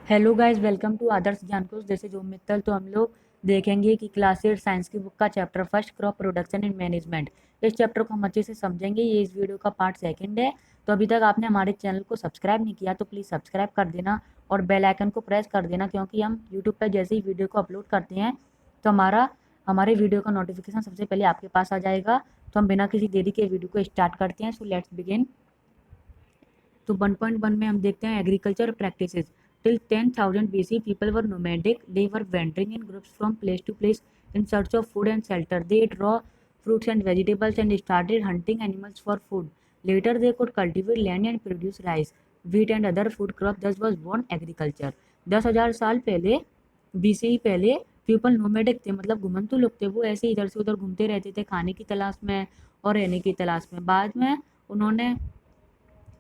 Hello guys, welcome to आदर्श ज्ञान course. जैसे जो मित्तल तो हम लोग देखेंगे कि क्लास 8 साइंस की बुक का chapter first, crop production and management. इस चैप्टर को हम अच्छे से समझेंगे। ये इस वीडियो का पार्ट सेकंड है। तो अभी तक आपने हमारे चैनल को सब्सक्राइब नहीं किया तो प्लीज़ सब्सक्राइब कर देना और बेल आइकन को प्रेस कर देना, क्योंकि हम यूट्यूब पर जैसे ही वीडियो को अपलोड करते हैं तो हमारे वीडियो का नोटिफिकेशन सबसे पहले आपके पास आ जाएगा। तो हम बिना किसी देरी के वीडियो को स्टार्ट करते हैं। So let's begin. तो 1.1 में हम देखते हैं agriculture practices. Till 10,000 BC people were nomadic. They were wandering in groups from place to place in search of food and shelter. They ate raw fruits and vegetables and started hunting animals for food. Later they could cultivate land and produce rice, wheat and other food crops. Thus was born agriculture. 10,000 साल पहले, BC पहले people nomadic थे, मतलब घुमंतु लोग थे। वो ऐसे इधर से उधर घूमते रहते थे खाने की तलाश में और रहने की तलाश में। बाद में उन्होंने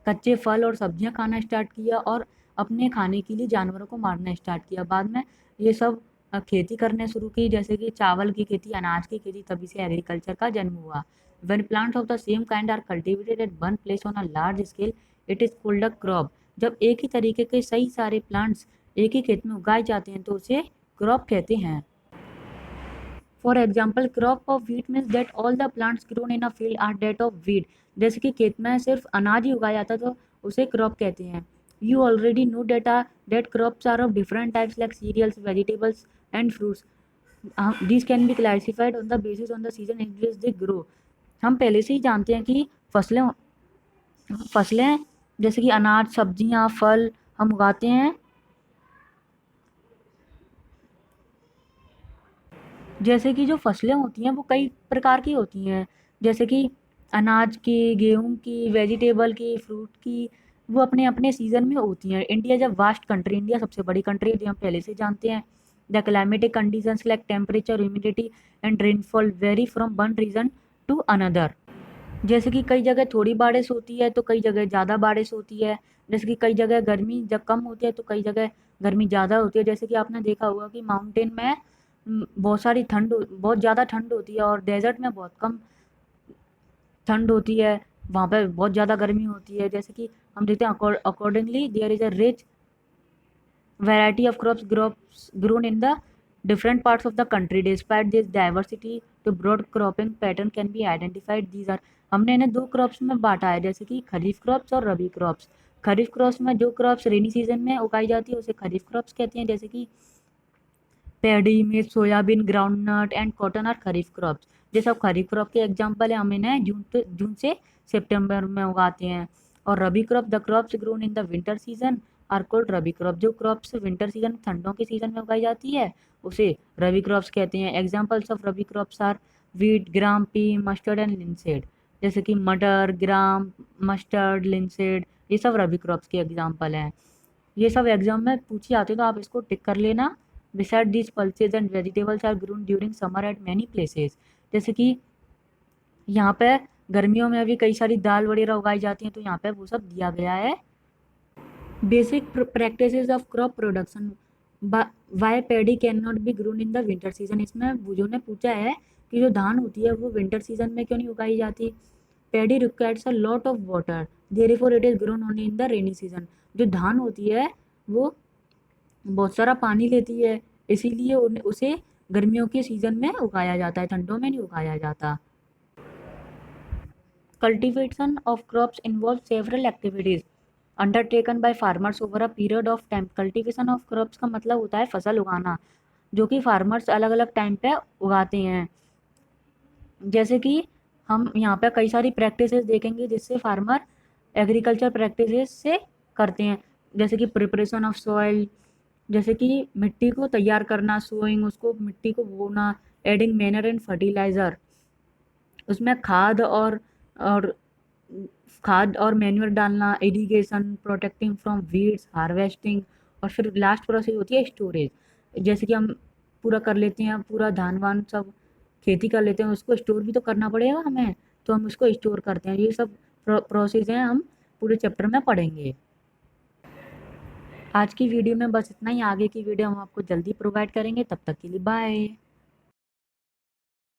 कच्चे फल और सब्जियां खाना स्टार्ट किया और अपने खाने के लिए जानवरों को मारना स्टार्ट किया। बाद में ये सब खेती करने शुरू की, जैसे कि चावल की खेती, अनाज की खेती। तभी से एग्रीकल्चर का जन्म हुआ। When plants of the same kind are cultivated at one place on a large scale, it is called a crop. जब एक ही तरीके के सही सारे प्लांट्स एक ही खेत में उगाए जाते हैं तो उसे क्रॉप कहते हैं। For example, crop of wheat means that all the plants grown in a field are that of wheat. जैसे कि खेत में सिर्फ अनाज ही उगाया जाता तो उसे क्रॉप कहते हैं। You already know data that crops are of different types like cereals, vegetables and fruits. This can be classified on the basis on the season in which they grow. हम पहले से ही जानते हैं कि फसलें फसलें जैसे कि अनाज, सब्जियां, फल हम उगाते हैं। जैसे कि जो फसलें होती हैं वो कई प्रकार की होती हैं, जैसे कि अनाज की, गेहूं की, वेजिटेबल की, फ्रूट की। वो अपने अपने सीजन में होती हैं। इंडिया जब वास्ट कंट्री, इंडिया सबसे बड़ी कंट्री है जो हम पहले से जानते हैं। The climatic conditions like temperature, humidity and rainfall vary from one region to another. जैसे कि कई जगह थोड़ी बारिश होती है तो कई जगह ज़्यादा बारिश होती है। जैसे कि कई जगह गर्मी जब कम होती है तो कई जगह गर्मी ज़्यादा होती है। जैसे कि आपने देखा होगा कि माउंटेन में बहुत ज़्यादा ठंड होती है और डेजर्ट में बहुत कम ठंड होती है। वहाँ पे बहुत ज़्यादा गर्मी होती है। जैसे कि हम देखते हैं accordingly there is a rich variety of crops grown in the different parts of the country. Despite this diversity, the broad cropping pattern can be identified. These are, हमने इन्हें दो क्रॉप्स में बांटा है, जैसे कि खरीफ क्रॉप्स और रबी क्रॉप्स। खरीफ crops में जो क्रॉप्स रेनी सीजन में उगाई जाती है उसे खरीफ क्रॉप्स कहते हैं, जैसे कि पैडी, मिर्च, soybean, groundnut and cotton are kharif crops. ये सब खरीफ क्रॉप के एग्जाम्पल है। हम इन्हें जून से सितंबर में उगाते हैं। और rabi crop, the crops grown in the winter season are called rabi crop. जो क्रॉप्स विंटर सीजन, ठंडों के सीजन में उगाई जाती है उसे रबी क्रॉप्स कहते हैं। Examples of rabi crops are wheat, gram, pea, mustard and linseed. जैसे कि मटर, ग्राम, मस्टर्ड, लिनसेड, ये सब रबी क्रॉप्स के एग्जाम्पल हैं। ये सब एग्जाम में पूछी आते हैं तो आप इसको टिक कर लेना। Beside this pulses and vegetables are grown during summer at many places. जैसे कि यहाँ पे गर्मियों में भी कई सारी दाल वगैरह उगाई जाती हैं तो यहाँ पे वो सब दिया गया है। Basic practices of crop production. Why paddy can not be grown in the winter season. इसमें बुजुर्ग ने पूछा है कि जो धान होती है वो विंटर सीजन में क्यों नहीं उगाई जाती। Paddy requires a lot of water, therefore it is grown only in the rainy season. जो धान होती है वो बहुत सारा पानी लेती है, इसीलिए उसे गर्मियों के सीजन में उगाया जाता है, ठंडों में नहीं उगाया जाता। Cultivation of crops involve several activities undertaken by farmers over a period of time. Cultivation of crops का मतलब होता है फसल उगाना, जो कि फार्मर्स अलग अलग टाइम पे उगाते हैं। जैसे कि हम यहाँ पे कई सारी प्रैक्टिसेस देखेंगे जिससे फार्मर एग्रीकल्चर प्रैक्टिसेस से करते हैं। जैसे कि प्रिपरेशन ऑफ सॉइल, जैसे कि मिट्टी को तैयार करना, सोइंग, उसको मिट्टी को बोना, एडिंग मैनर एंड फर्टिलाइजर, उसमें और खाद और मैन्योर डालना, irrigation, protecting from weeds, harvesting, और फिर लास्ट प्रोसेस होती है स्टोरेज। जैसे कि हम पूरा कर लेते हैं, पूरा धान वान सब खेती कर लेते हैं, उसको स्टोर भी तो करना पड़ेगा हमें, तो हम उसको स्टोर करते हैं। ये सब प्रोसेस हैं, हम पूरे चैप्टर में पढ़ेंगे। आज की वीडियो में बस इतना ही। आगे की वीडियो हम आपको जल्दी प्रोवाइड करेंगे। तब तक के लिए बाय।